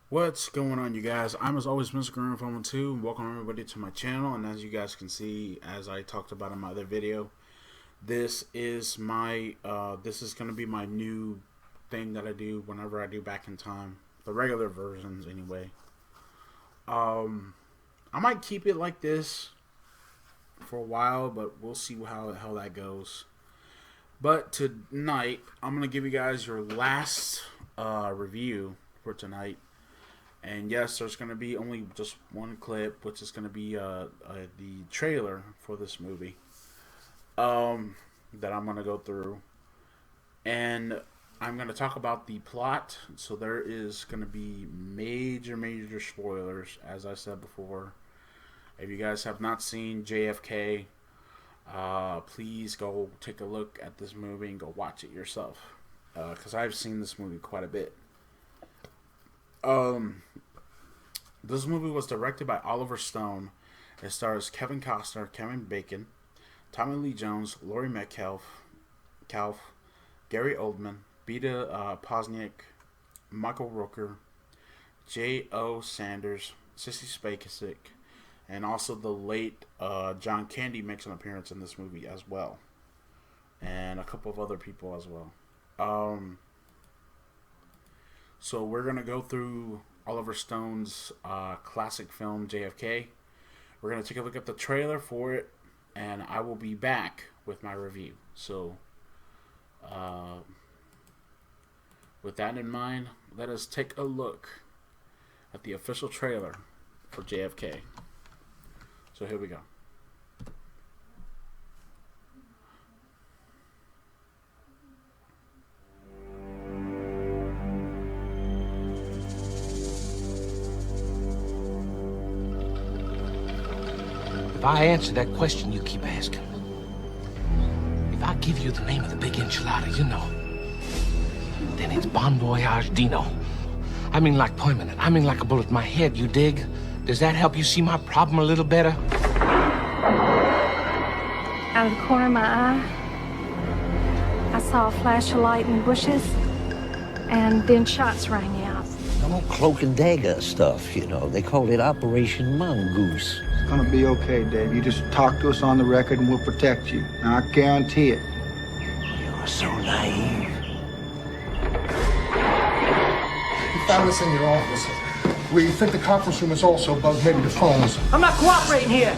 What's going on, you guys? I'm as always Mr. Grimreaper 2, and welcome everybody to my channel. And as you guys can see, as I talked about in my other video, this is going to be my new thing that I do whenever I do Back in Time, the regular versions anyway. I might keep it like this for a while, but we'll see how that goes. But tonight, I'm gonna give you guys your last review for tonight. And yes, there's going to be only just one clip, which is going to be the trailer for this movie that I'm going to go through. And I'm going to talk about the plot. So there is going to be major spoilers, as I said before. If you guys have not seen JFK, please go take a look at this movie and go watch it yourself. Because I've seen this movie quite a bit. This movie was directed by Oliver Stone. It stars Kevin Costner, Kevin Bacon, Tommy Lee Jones, Laurie Metcalf, Gary Oldman, Beta Posniak, Michael Rooker, J.O. Sanders, Sissy Spacek, and also the late John Candy makes an appearance in this movie as well, and a couple of other people as well. So we're going to go through Oliver Stone's classic film, JFK. We're going to take a look at the trailer for it, and I will be back with my review. So, with that in mind, let us take a look at the official trailer for JFK. So here we go. If I answer that question you keep asking, if I give you the name of the big enchilada, you know, then it's Bon Voyage Dino. I mean like permanent. I mean like a bullet in my head, you dig? Does that help you see my problem a little better? Out of the corner of my eye, I saw a flash of light in the bushes, and then shots rang out. No cloak and dagger stuff, you know. They called it Operation Mongoose. It's gonna be okay, Dave. You just talk to us on the record and we'll protect you. Now, I guarantee it. You're so naive. We found this in your office. We think the conference room is also bugged, maybe the phones. I'm not cooperating here.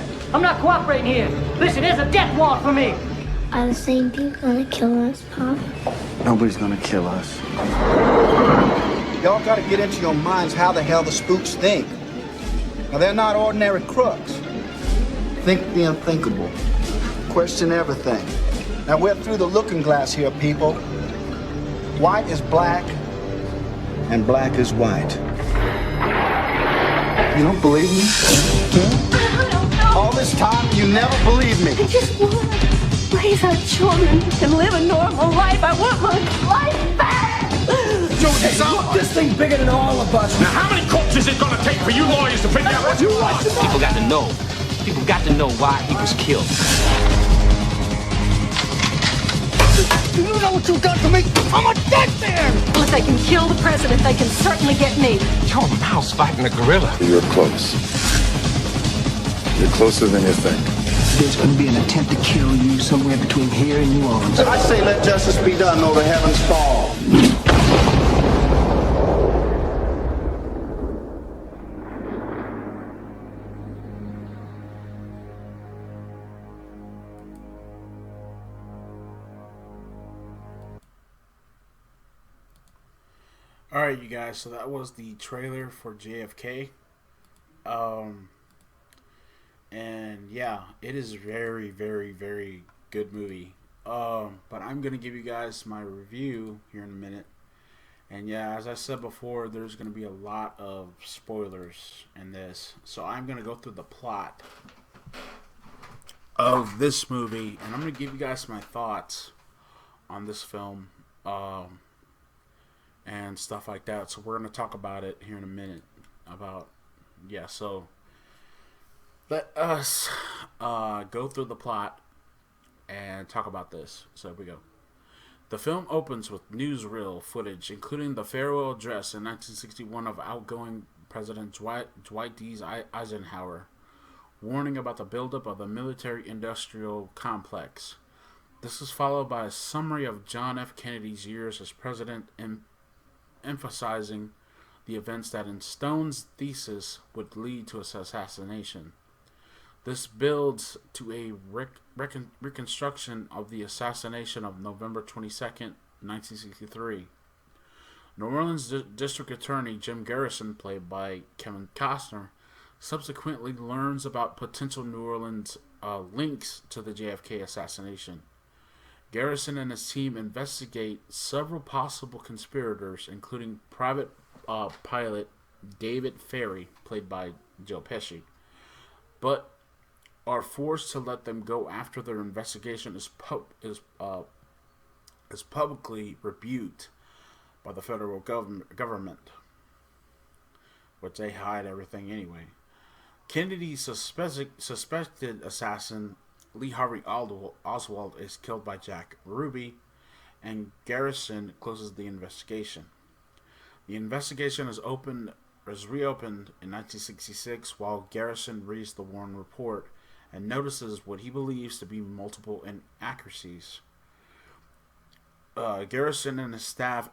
Listen, there's a death warrant for me. Are the same people gonna kill us, Pop? Nobody's gonna kill us. Y'all gotta get into your minds how the hell the spooks think. Now, they're not ordinary crooks. Think the unthinkable. Question everything. Now, we're through the looking glass here, people. White is black, and black is white. You don't believe me? I don't know. All this time, you never believed me. I just want to raise our children and live a normal life. I want my life back. Look, this thing's bigger than all of us. Now, how many courts is it gonna take for you lawyers to figure out what you want? People got to know. People got to know why he was killed. You know what you've done to me? I'm a dead man! Well, if they can kill the president, they can certainly get me. You're a mouse fighting a gorilla. You're close. You're closer than you think. There's going to be an attempt to kill you somewhere between here and New Orleans. I say let justice be done or the heavens fall. Alright, you guys, so that was the trailer for JFK. And yeah, it is very good movie. But I'm going to give you guys my review here in a minute. And yeah, as I said before, there's going to be a lot of spoilers in this. So I'm going to go through the plot of this movie, and I'm going to give you guys my thoughts on this film. And stuff like that. So we're going to talk about it here in a minute. So let us go through the plot and talk about this. So here we go. The film opens with newsreel footage, including the farewell address in 1961 of outgoing President Dwight D. Eisenhower, warning about the buildup of the military-industrial complex. This is followed by a summary of John F. Kennedy's years as president, emphasizing the events that in Stone's thesis would lead to his assassination. This builds to a reconstruction of the assassination of November 22nd, 1963. New Orleans District Attorney Jim Garrison, played by Kevin Costner, subsequently learns about potential New Orleans links to the JFK assassination. Garrison and his team investigate several possible conspirators, including private pilot David Ferry, played by Joe Pesci, but are forced to let them go after their investigation is publicly rebuked by the federal government, which they hide everything anyway. Kennedy's suspected assassin, Lee Harvey Oswald, is killed by Jack Ruby, and Garrison closes the investigation. The investigation is reopened in 1966 while Garrison reads the Warren report and notices what he believes to be multiple inaccuracies. Garrison and his staff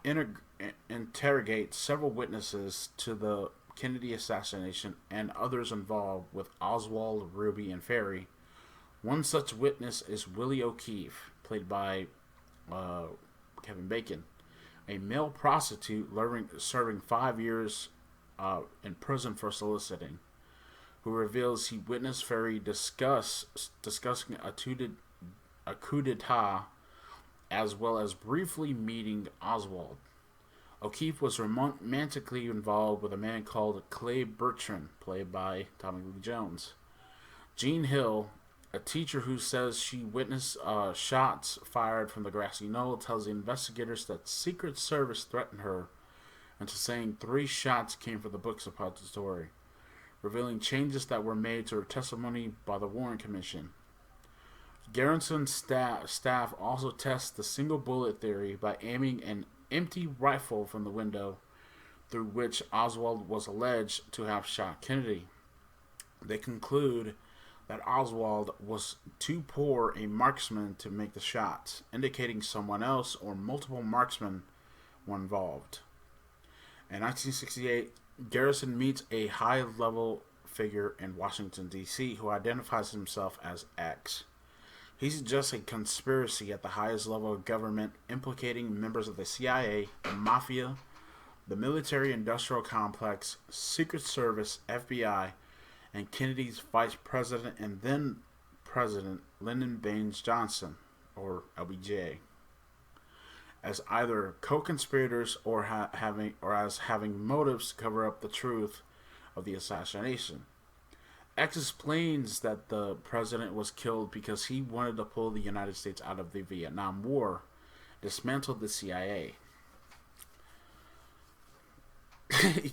interrogate several witnesses to the Kennedy assassination and others involved with Oswald, Ruby, and Ferry. One such witness is Willie O'Keefe, played by Kevin Bacon, a male prostitute serving 5 years in prison for soliciting, who reveals he witnessed Ferry discussing a coup d'etat, as well as briefly meeting Oswald. O'Keefe was romantically involved with a man called Clay Bertrand, played by Tommy Lee Jones. Jean Hill, a teacher who says she witnessed shots fired from the grassy knoll, tells the investigators that Secret Service threatened her into saying 3 shots came from the book suppository, revealing changes that were made to her testimony by the Warren Commission. Garrison's staff also tests the single bullet theory by aiming an empty rifle from the window through which Oswald was alleged to have shot Kennedy. They conclude that Oswald was too poor a marksman to make the shots, indicating someone else or multiple marksmen were involved. In 1968, Garrison meets a high-level figure in Washington, D.C. who identifies himself as X. He suggests a conspiracy at the highest level of government implicating members of the CIA, the Mafia, the military-industrial complex, Secret Service, FBI, and Kennedy's Vice President and then President Lyndon Baines Johnson, or LBJ, as either co-conspirators or as having motives to cover up the truth of the assassination. X explains that the president was killed because he wanted to pull the United States out of the Vietnam War, dismantle the CIA.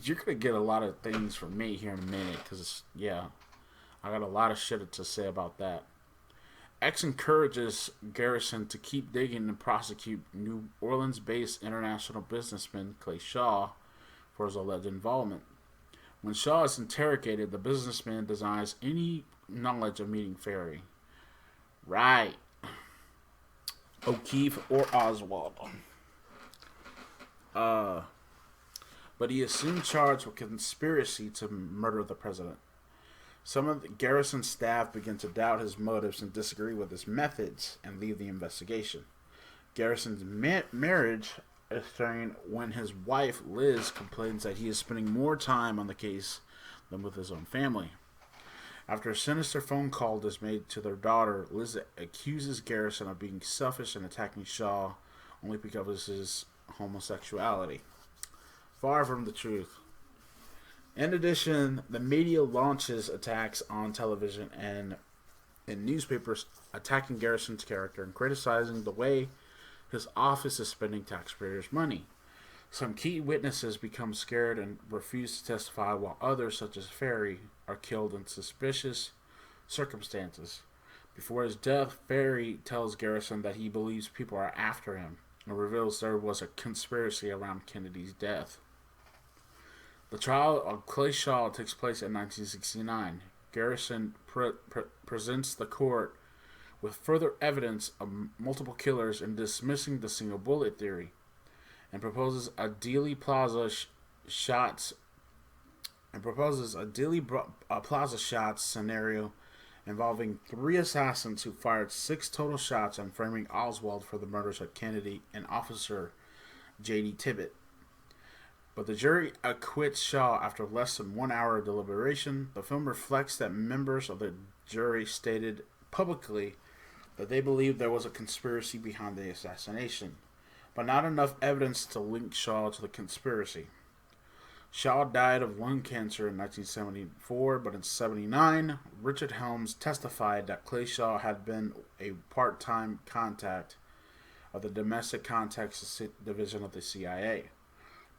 You're going to get a lot of things from me here in a minute because, I got a lot of shit to say about that. X encourages Garrison to keep digging and prosecute New Orleans-based international businessman Clay Shaw for his alleged involvement. When Shaw is interrogated, the businessman denies any knowledge of meeting Ferry. Right. O'Keefe or Oswald. But he is soon charged with conspiracy to murder the president. Some of the Garrison staff begin to doubt his motives and disagree with his methods and leave the investigation. Garrison's marriage is strained when his wife, Liz, complains that he is spending more time on the case than with his own family. After a sinister phone call is made to their daughter, Liz accuses Garrison of being selfish and attacking Shaw only because of his homosexuality. Far from the truth. In addition, the media launches attacks on television and in newspapers attacking Garrison's character and criticizing the way his office is spending taxpayers' money. Some key witnesses become scared and refuse to testify, while others, such as Ferry, are killed in suspicious circumstances. Before his death, Ferry tells Garrison that he believes people are after him. It reveals there was a conspiracy around Kennedy's death. The trial of Clay Shaw takes place in 1969. Garrison presents the court with further evidence of multiple killers and dismissing the single bullet theory, and proposes a Dealey Plaza shots scenario involving 3 assassins who fired 6 total shots on framing Oswald for the murders of Kennedy and Officer J.D. Tippit. But the jury acquits Shaw after less than 1 hour of deliberation. The film reflects that members of the jury stated publicly that they believed there was a conspiracy behind the assassination, but not enough evidence to link Shaw to the conspiracy. Shaw died of lung cancer in 1974, but in 1979, Richard Helms testified that Clay Shaw had been a part-time contact of the Domestic Contacts Division of the CIA.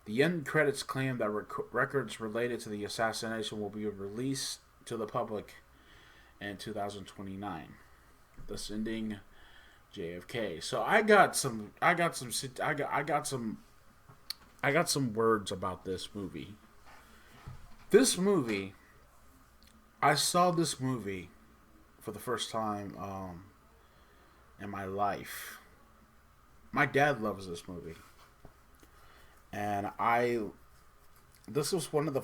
The end credits claim that records related to the assassination will be released to the public in 2029. Thus ending JFK. So I got some words about this movie. This movie, I saw this movie for the first time in my life. My dad loves this movie. And this was one of the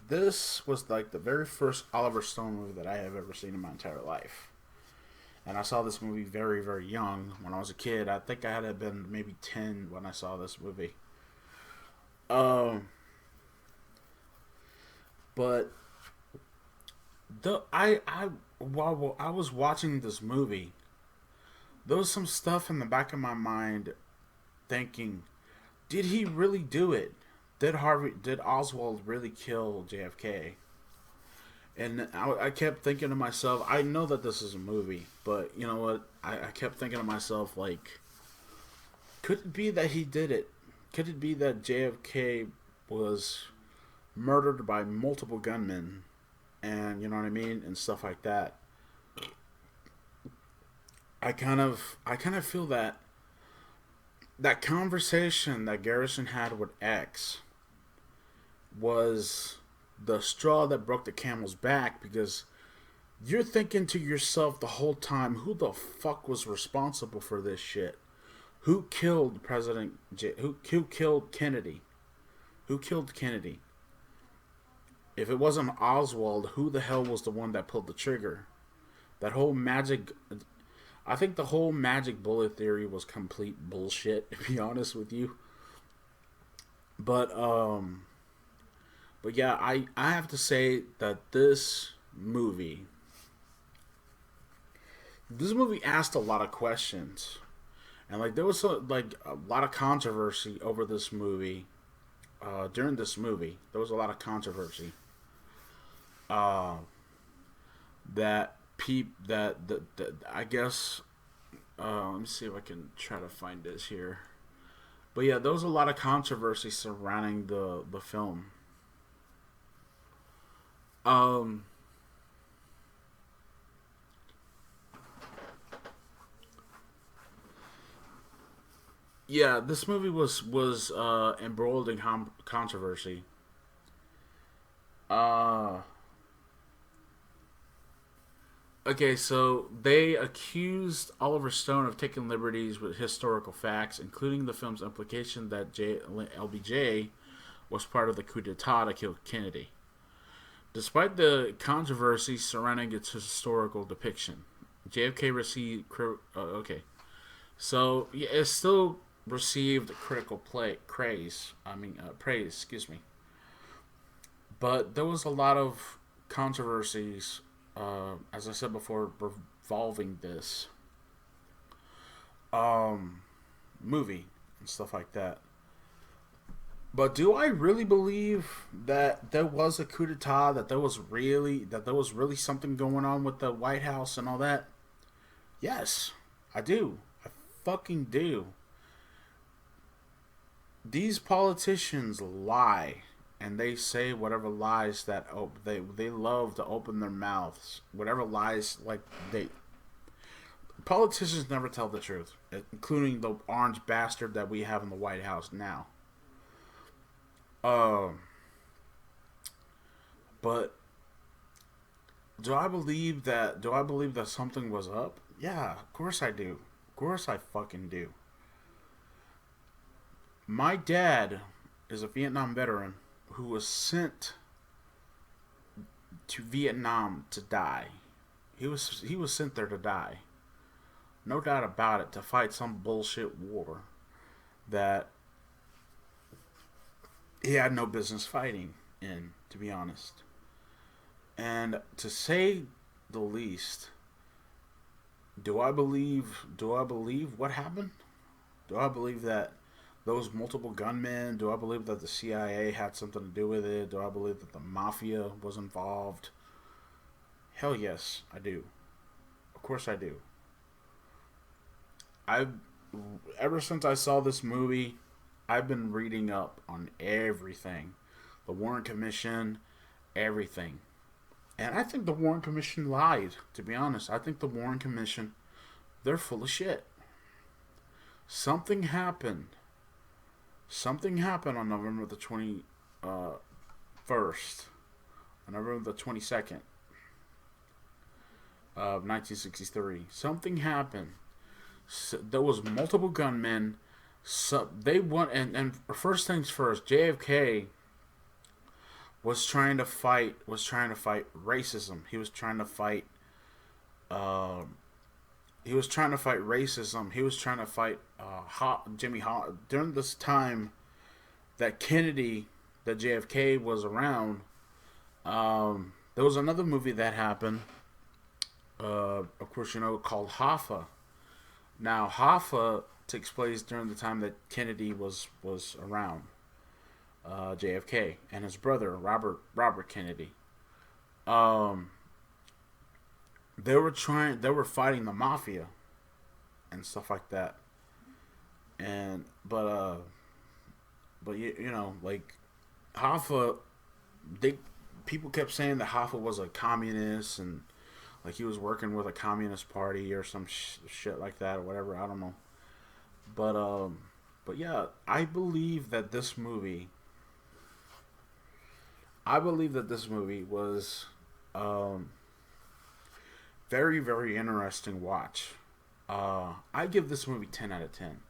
this was like the very first Oliver Stone movie that I have ever seen in my entire life. And I saw this movie very, very young when I was a kid. I think I had been maybe 10 when I saw this movie. But while I was watching this movie, there was some stuff in the back of my mind thinking, did he really do it? Did Oswald really kill JFK? And I kept thinking to myself, I know that this is a movie, but you know what? I kept thinking to myself, like, could it be that he did it? Could it be that JFK was murdered by multiple gunmen, and you know what I mean, and stuff like that? I kind of feel that conversation that Garrison had with X was the straw that broke the camel's back, because you're thinking to yourself the whole time, who the fuck was responsible for this shit? Who killed who killed Kennedy? Who killed Kennedy? If it wasn't Oswald, who the hell was the one that pulled the trigger? That whole magic... I think the whole magic bullet theory was complete bullshit, to be honest with you. But yeah, I have to say that this movie asked a lot of questions. And like there was a lot of controversy over this movie. During this movie, there was a lot of controversy. That I guess, let me see if I can try to find this here. But yeah, there was a lot of controversy surrounding the film. Yeah, this movie was embroiled in controversy. Okay, so they accused Oliver Stone of taking liberties with historical facts, including the film's implication that LBJ was part of the coup d'etat to kill Kennedy. Despite the controversy surrounding its historical depiction, JFK received so yeah, it still received critical praise. Excuse me. But there was a lot of controversies, as I said before, revolving this movie and stuff like that. But do I really believe that there was a coup d'etat, that there was really something going on with the White House and all that? Yes, I do. I fucking do. These politicians lie, and they say whatever lies that they love to open their mouths. Whatever lies, like politicians never tell the truth, including the orange bastard that we have in the White House now. But do I believe that something was up? Yeah, of course I do. Of course I fucking do. My dad is a Vietnam veteran who was sent to Vietnam to die. He was sent there to die. No doubt about it, to fight some bullshit war that he had no business fighting in, to be honest. And to say the least, do I believe what happened? Do I believe that those multiple gunmen, do I believe that the CIA had something to do with it? Do I believe that the mafia was involved? Hell yes, I do. Of course I do. Ever since I saw this movie, I've been reading up on everything. The Warren Commission, everything. And I think the Warren Commission lied, to be honest. I think the Warren Commission, they're full of shit. Something happened. Something happened on November the 21st. On November the 22nd of 1963. Something happened. So there was multiple gunmen. So they went, and first things first, JFK was trying to fight racism. He was trying to fight racism. He was trying to fight Jimmy Hoffa. During this time that JFK was around, there was another movie that happened, of course, called Hoffa. Now, Hoffa takes place during the time that Kennedy was around, JFK, and his brother, Robert Kennedy. They were fighting the mafia and stuff like that. But like Hoffa, people kept saying that Hoffa was a communist and like he was working with a communist party or some shit like that or whatever. I don't know. But yeah, I believe that this movie was very, very interesting watch. I give this movie 10 out of 10.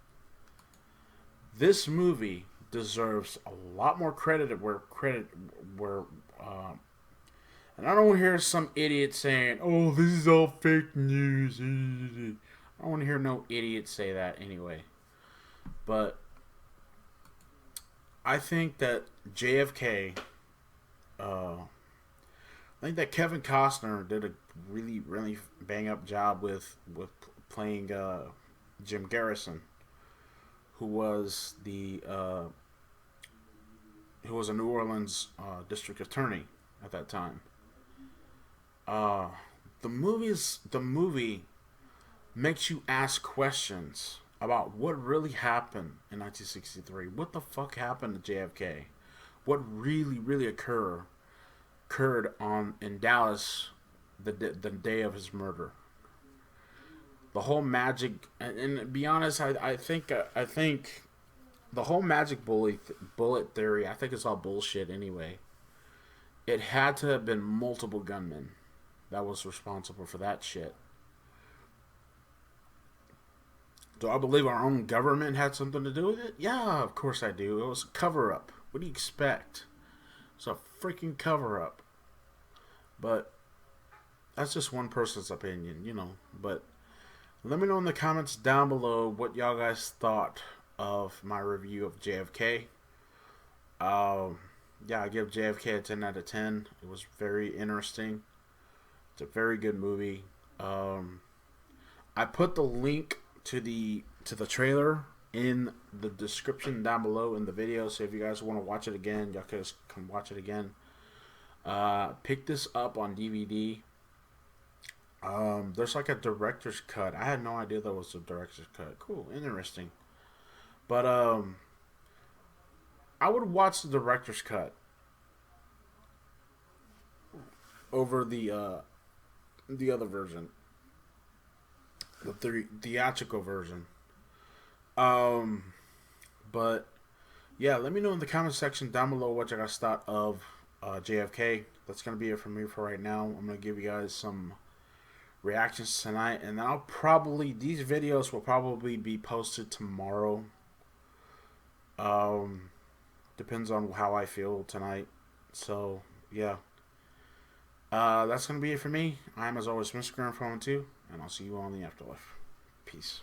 This movie deserves a lot more credit and I don't want to hear some idiot saying, "Oh, this is all fake news." I don't want to hear no idiot say that anyway. But I think that JFK, I think that Kevin Costner did a really, really bang up job with playing Jim Garrison, who was a New Orleans district attorney at that time. The movie makes you ask questions about what really happened in 1963. What the fuck happened to JFK? What really, really occurred in Dallas the day of his murder? The whole magic, and to be honest, I think the whole magic bullet theory, I think it's all bullshit anyway. It had to have been multiple gunmen that was responsible for that shit. Do I believe our own government had something to do with it? Yeah, of course I do. It was a cover-up. What do you expect? It's a freaking cover-up. But that's just one person's opinion, But let me know in the comments down below what y'all guys thought of my review of JFK. Yeah, I give JFK a 10 out of 10. It was very interesting. It's a very good movie. I put the link to the trailer in the description down below in the video, so if you guys want to watch it again, y'all can just come watch it again. Pick this up on DVD. There's like a director's cut. I had no idea that was a director's cut. Cool, interesting. But I would watch the director's cut over the other version. the theatrical version. But yeah, let me know in the comment section down below what you guys thought of JFK. That's gonna be it for me for right now. I'm gonna give you guys some reactions tonight, and these videos will probably be posted tomorrow. Depends on how I feel tonight. So yeah, that's gonna be it for me. I'm as always Mr. Grimreaper 2, and I'll see you all in the afterlife. Peace.